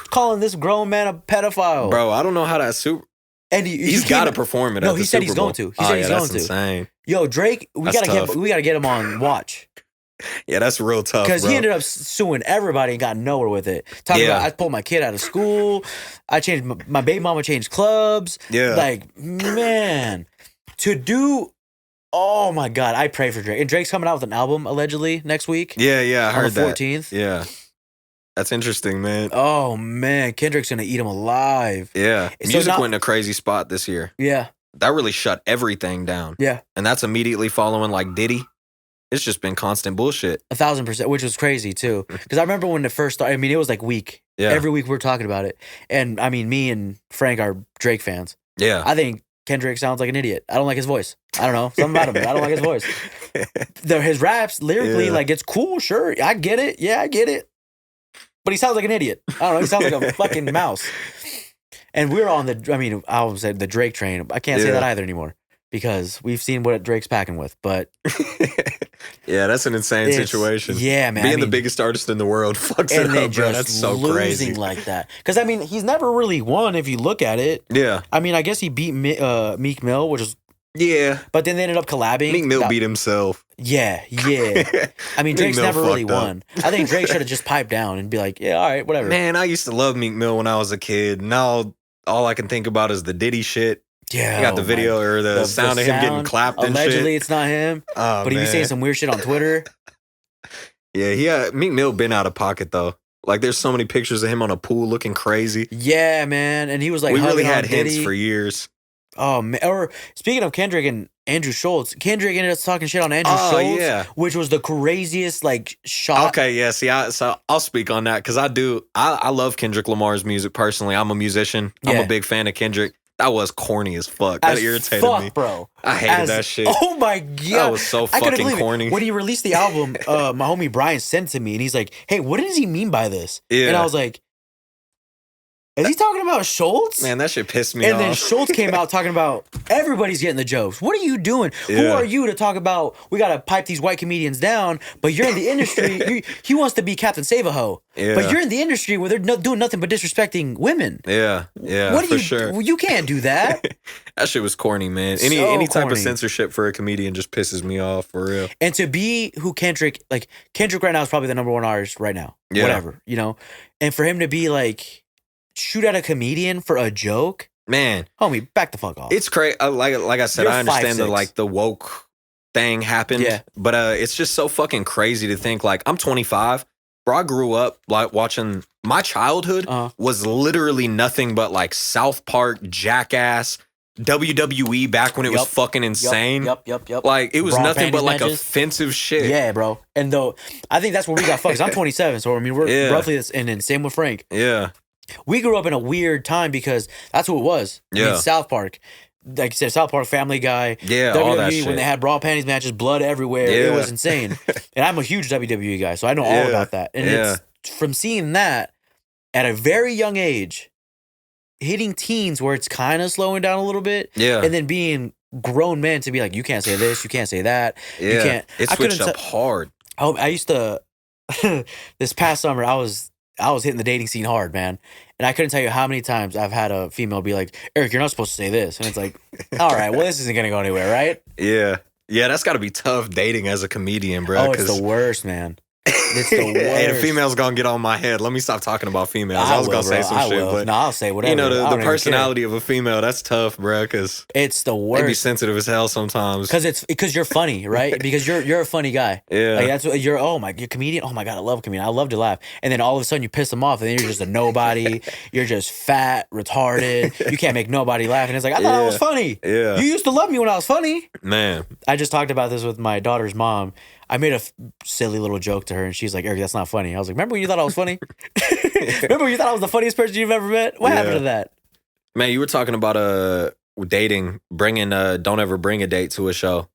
calling this grown man a pedophile. Bro, I don't know how that super. And he's got to perform it. No, he said he's going to. He said he's going to. Insane. Yo, Drake, we gotta get him on watch. Yeah, that's real tough. Because he ended up suing everybody and got nowhere with it. Talking about, I pulled my kid out of school. I changed my baby mama changed clubs. Yeah, like man. To do Oh my God, I pray for Drake. And Drake's coming out with an album allegedly next week. Yeah, I heard on the 14th. That. Yeah. That's interesting, man. Oh man, Kendrick's gonna eat him alive. Yeah. Music went in a crazy spot this year. Yeah. That really shut everything down. Yeah. And that's immediately following like Diddy. It's just been constant bullshit. 1,000%, which was crazy too. Because I remember when it first started, I mean, it was like week. Yeah. Every week we were talking about it. And I mean, me and Frank are Drake fans. Yeah. I think Kendrick sounds like an idiot. I don't like his voice. I don't know. Something about him. I don't like his voice. His raps, lyrically, like, it's cool. Sure. I get it. Yeah, I get it. But he sounds like an idiot. I don't know. He sounds like a fucking mouse. And we're on I would say the Drake train. I can't say that either anymore because we've seen what Drake's packing with. But yeah, that's an insane situation. Yeah, man. Being the biggest artist in the world fucks it up, bro. That's so crazy. Like that. Because, I mean, he's never really won if you look at it. Yeah. I mean, I guess he beat Meek Mill, which is... Yeah. But then they ended up collabing. Meek Mill beat himself. Yeah. I mean, Drake's never really won. I think Drake should have just piped down and be like, yeah, all right, whatever. Man, I used to love Meek Mill when I was a kid. Now, all I can think about is the Diddy shit. Yeah. You got the video or the sound of him getting clapped and shit. Allegedly, it's not him. Oh, but he was saying some weird shit on Twitter. Yeah, Meek Mill been out of pocket, though. Like, there's so many pictures of him on a pool looking crazy. Yeah, man. And he was like, we really had hints for years. Oh, man. Or speaking of Kendrick and Andrew Schultz, Kendrick ended up talking shit on Andrew Schultz, which was the craziest, like, shot. Okay, yeah. See, I'll speak on that because I love Kendrick Lamar's music personally. I'm a musician. I'm a big fan of Kendrick. That was corny as fuck. That irritated me, bro. I hated that shit. Oh my God, that was so fucking corny. When he released the album, my homie Brian sent it to me, and he's like, "Hey, what does he mean by this?" Yeah. And I was like, is he talking about Schultz? Man, that shit pissed me off. And then Schultz came out talking about everybody's getting the jokes. What are you doing? Yeah. Who are you to talk about we got to pipe these white comedians down, but you're in the industry. He wants to be Captain Save-A-Ho. Yeah. But you're in the industry where they're doing nothing but disrespecting women. Yeah, what for sure. You can't do that. That shit was corny, man. Any type of censorship for a comedian just pisses me off, for real. And to be who Kendrick right now is probably the number one artist right now. Yeah. Whatever, you know? And for him to be like, shoot at a comedian for a joke, man, homie, back the fuck off. It's crazy. Like I said, I understand the woke thing happened, but it's just so fucking crazy to think. Like, I'm 25, bro. I grew up like watching. My childhood was literally nothing but like South Park, Jackass, WWE back when it was fucking insane. Yep. Like, it was nothing but like offensive shit. Yeah, bro. And though I think that's where we got fucked. 'Cause I'm 27, so I mean we're roughly this, and then same with Frank. Yeah. We grew up in a weird time because that's who it was. Yeah. I mean, South Park. Like you said, South Park, Family Guy. Yeah, WWE, all that shit. When they had bra panties matches, blood everywhere. Yeah. It was insane. And I'm a huge WWE guy, so I know all about that. And it's from seeing that at a very young age, hitting teens where it's kind of slowing down a little bit. Yeah. And then being grown men to be like, you can't say this, you can't say that. Yeah. You can't. It switched up hard. I used to, this past summer, I was hitting the dating scene hard, man. And I couldn't tell you how many times I've had a female be like, Eric, you're not supposed to say this. And it's like, all right, well, this isn't going to go anywhere, right? Yeah. Yeah, that's got to be tough dating as a comedian, bro. Oh, it's the worst, man. It's the worst. Hey, the female's going to get on my head. Let me stop talking about females. I was going to say some shit, but... No, I'll say whatever. You know, the personality of a female, that's tough, bro, because... It's the worst. They be sensitive as hell sometimes. Because you're funny, right? Because you're a funny guy. Yeah. Like, that's what you're a comedian. Oh, my God, I love a comedian. I love to laugh. And then all of a sudden you piss them off, and then you're just a nobody. You're just fat, retarded. You can't make nobody laugh. And it's like, I thought I was funny. Yeah. You used to love me when I was funny. Man. I just talked about this with my daughter's mom. I made a silly little joke to her, and she's like, Eric, that's not funny. I was like, remember when you thought I was funny? Remember when you thought I was the funniest person you've ever met? What happened to that? Man, you were talking about dating, bringing don't ever bring a date to a show.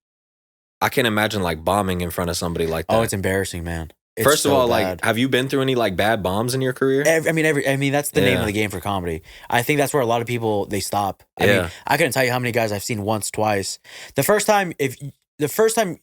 I can't imagine like bombing in front of somebody like that. Oh, it's embarrassing, man. It's First of all, bad. like, have you been through any like bad bombs in your career? I mean, that's the name of the game for comedy. I think that's where a lot of people, they stop. I mean, I couldn't tell you how many guys I've seen once, twice. The first time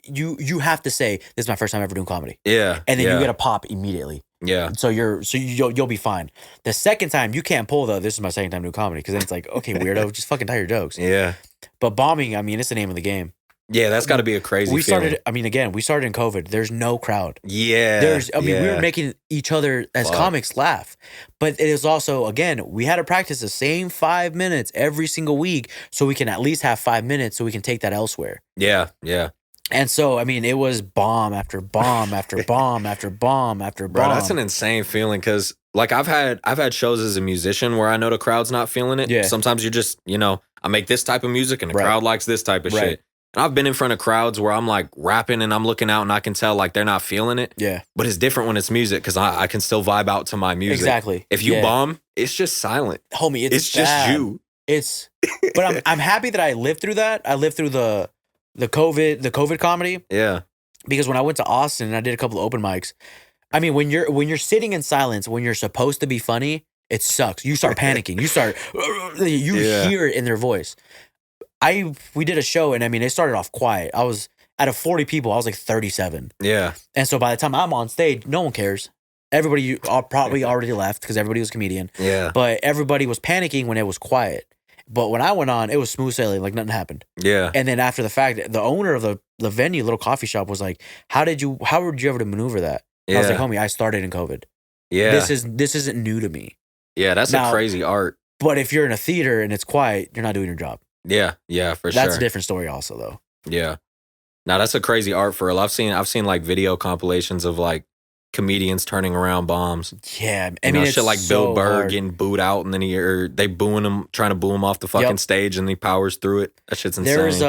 you have to say, this is my first time ever doing comedy. Yeah. And then you get a pop immediately. Yeah. So you'll be fine. The second time you can't pull this is my second time doing comedy, because then it's like, okay, weirdo, just fucking tell your jokes. Yeah. But bombing, I mean, it's the name of the game. Yeah, that's got to be a crazy we feeling. started, I mean, again, we started in COVID. There's no crowd. Yeah. We were making each other as comics laugh. But it is also, again, we had to practice the same 5 minutes every single week so we can at least have 5 minutes so we can take that elsewhere. Yeah, yeah. And so, I mean, it was bomb after bomb after bomb after bomb after bomb. Bro, that's an insane feeling because, like, I've had shows as a musician where I know the crowd's not feeling it. Yeah. Sometimes you're just, I make this type of music and the crowd likes this type of shit. And I've been in front of crowds where I'm like rapping and I'm looking out and I can tell like they're not feeling it. Yeah. But it's different when it's music because I can still vibe out to my music. Exactly. If you bomb, it's just silent. Homie, it's just you. But I'm happy that I lived through that. I lived through the COVID comedy. Yeah. Because when I went to Austin and I did a couple of open mics, I mean, when you're sitting in silence, when you're supposed to be funny, it sucks. You start panicking. You hear it in their voice. We did a show and I mean, it started off quiet. I was out of 40 people, I was like 37. Yeah. And so by the time I'm on stage, no one cares. Everybody probably already left because everybody was a comedian. Yeah. But everybody was panicking when it was quiet. But when I went on, it was smooth sailing, like nothing happened. Yeah. And then after the fact, the owner of the venue, little coffee shop, was like, how were you able to maneuver that? I was like, homie, I started in COVID. Yeah. This isn't new to me. Yeah, that's a crazy art. But if you're in a theater and it's quiet, you're not doing your job. Yeah, for sure. That's a different story also though. Yeah. Now that's a crazy art for real. I've seen like video compilations of like comedians turning around bombs. Yeah, I mean, shit like Bill Burr getting booed out, and then they booing him, trying to boo him off the fucking stage, and he powers through it. That shit's insane. There's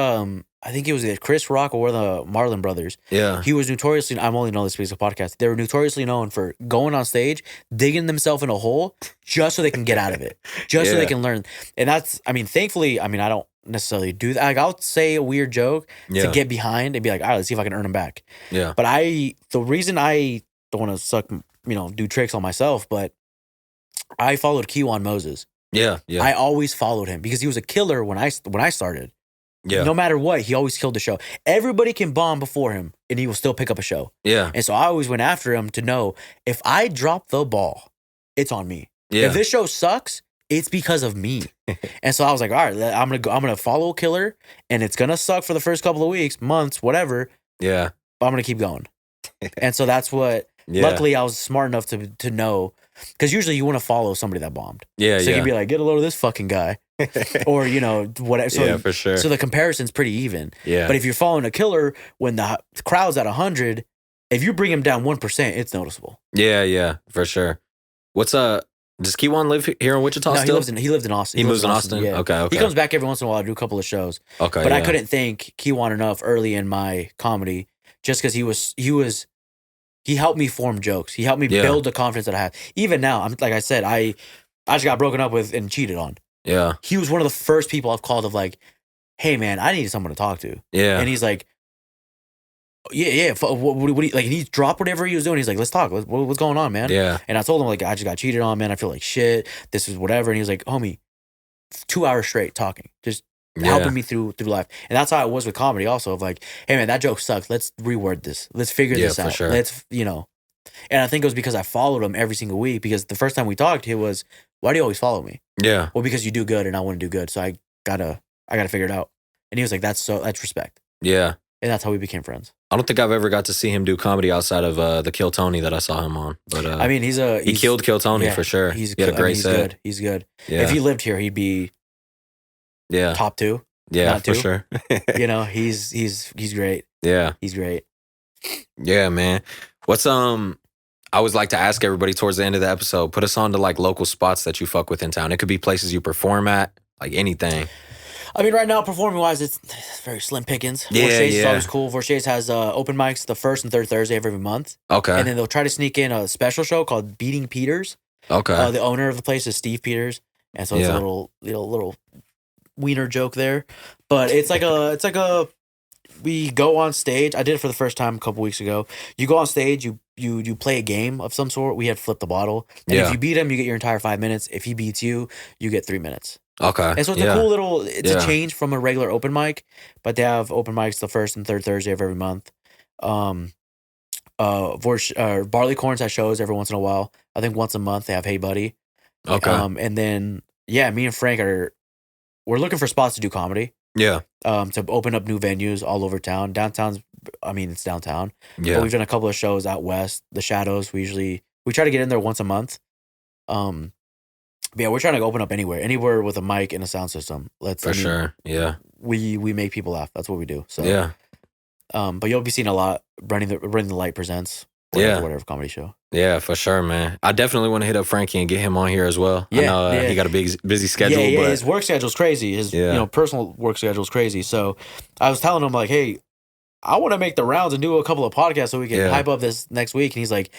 I think it was Chris Rock or the Marlon Brothers. Yeah, he was notoriously. I'm only know this piece of podcast. They were notoriously known for going on stage, digging themselves in a hole just so they can get out of it, so they can learn. And that's, I mean, thankfully, I mean, I don't necessarily do that. Like, I'll say a weird joke to get behind and be like, all right, let's see if I can earn them back. Yeah, but the reason I don't want to suck, do tricks on myself, but I followed Kewan Moses. Yeah. I always followed him because he was a killer when I started. Yeah. No matter what, he always killed the show. Everybody can bomb before him, and he will still pick up a show. Yeah. And so I always went after him to know if I drop the ball, it's on me. Yeah. If this show sucks, it's because of me. And so I was like, all right, I'm gonna follow a killer, and it's gonna suck for the first couple of weeks, months, whatever. Yeah. But I'm gonna keep going. And so that's what. Yeah. Luckily, I was smart enough to know, because usually you want to follow somebody that bombed. Yeah, so you can be like, get a load of this fucking guy, or whatever. So, yeah, for sure. So the comparison's pretty even. Yeah. But if you're following a killer when the crowd's at 100, if you bring him down 1%, it's noticeable. Yeah, for sure. Does Kewan live here in Wichita still? He lived in Austin. He moves in Austin? Yeah. Okay. He comes back every once in a while to do a couple of shows. Okay. But I couldn't thank Kewan enough early in my comedy, just because he helped me form jokes. He helped me build the confidence that I have. Even now, I'm like I said, I just got broken up with and cheated on. Yeah. He was one of the first people I've called of like, hey man, I need someone to talk to. Yeah. And he's like, yeah. What do you, like? And he dropped whatever he was doing. He's like, let's talk. What's going on, man? Yeah. And I told him like, I just got cheated on, man. I feel like shit. This is whatever. And he was like, homie, 2 hours straight talking, just helping me through life. And that's how it was with comedy also, of like, hey man, that joke sucks. Let's reword this. Let's figure this out. Sure. Let's, and I think it was because I followed him every single week, because the first time we talked, he was, why do you always follow me? Yeah. Well, because you do good and I want to do good. So I gotta figure it out. And he was like, that's respect. Yeah. And that's how we became friends. I don't think I've ever got to see him do comedy outside of the Kill Tony that I saw him on. But I mean, he killed Kill Tony for sure. He had a great set. He's good. Yeah. If he lived here, he'd be top 2. Yeah, for sure. He's great. Yeah. He's great. Yeah, man. What's I always like to ask everybody towards the end of the episode, put us on to like local spots that you fuck with in town. It could be places you perform at, like anything. I mean, right now, performing wise, it's very slim pickings. Yeah, Wzrd is always cool. Wzrd has open mics the first and third Thursday of every month. Okay. And then they'll try to sneak in a special show called Beating Peters. Okay. The owner of the place is Steve Peters, and so it's a little wiener joke there. But it's like a we go on stage. I did it for the first time a couple weeks ago. You go on stage, you play a game of some sort. We had Flip the Bottle. And if you beat him, you get your entire 5 minutes. If he beats you, you get 3 minutes. Okay. And so it's a cool little, it's a change from a regular open mic, but they have open mics the first and third Thursday of every month. Barleycorns has shows every once in a while. I think once a month they have Hey Buddy. Okay. And then, me and Frank we're looking for spots to do comedy. Yeah. To open up new venues all over town. Downtown's, I mean, it's downtown. Yeah. But we've done a couple of shows out west. The Shadows, we try to get in there once a month. But yeah, we're trying to open up anywhere with a mic and a sound system. Sure. Yeah. We make people laugh. That's what we do. So yeah. But you'll be seeing a lot. Running the Light presents. Whatever comedy show. Yeah, for sure, man. I definitely want to hit up Frankie and get him on here as well. Yeah, I know he got a busy schedule. Yeah, but his work schedule's crazy. His personal work schedule's crazy. So I was telling him like, hey, I want to make the rounds and do a couple of podcasts so we can hype up this next week. And he's like,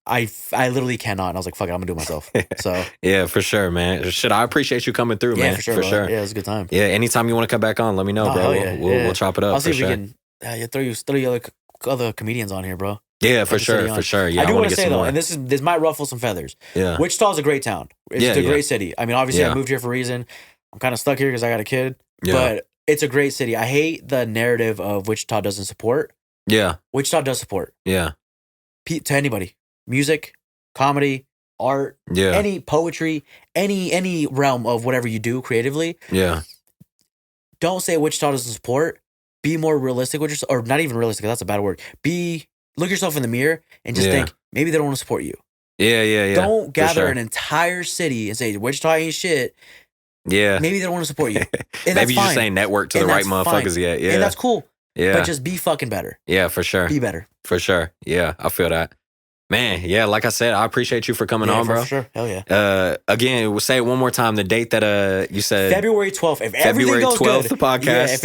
I literally cannot. And I was like, fuck it, I'm gonna do it myself. So yeah, for sure, man. I appreciate you coming through, man. For sure. Yeah, it was a good time. Yeah, anytime you want to come back on, let me know, bro. We'll chop it up. I'll see if we can throw you other comedians on here, bro. Yeah, for sure. Yeah, I do want to say though, and this might ruffle some feathers. Yeah, Wichita's a great town. It's a great city. I mean, obviously, I moved here for a reason. I'm kind of stuck here because I got a kid. Yeah. But it's a great city. I hate the narrative of Wichita doesn't support. Yeah, Wichita does support. Yeah, to anybody, music, comedy, art, any poetry, any realm of whatever you do creatively. Yeah, don't say Wichita doesn't support. Be more realistic with yourself, or not even realistic. That's a bad word. Look yourself in the mirror and just think, maybe they don't want to support you. Yeah. Don't gather an entire city and say, Wichita ain't shit. Yeah. Maybe they don't want to support you. And maybe you're just saying network to the right motherfuckers. Yeah. And that's cool. Yeah. But just be fucking better. Yeah, for sure. Be better. For sure. Yeah, I feel that. Man, yeah, like I said, I appreciate you for coming on, bro. For sure. Hell yeah. Again, we'll say it one more time, the date that you said. February 12th. If everything goes good. The podcast.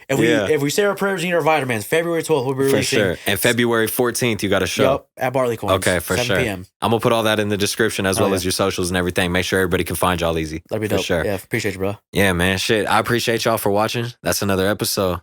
Yeah, if we say our prayers and eat our vitamins, February 12th we'll be releasing. For sure. And February 14th, you got a show. Yep, at Barley Coins. Okay, for 7 p.m. I'm going to put all that in the description as well as your socials and everything. Make sure everybody can find y'all easy. That'd be dope. For sure. Yeah, appreciate you, bro. Yeah, man. Shit, I appreciate y'all for watching. That's another episode.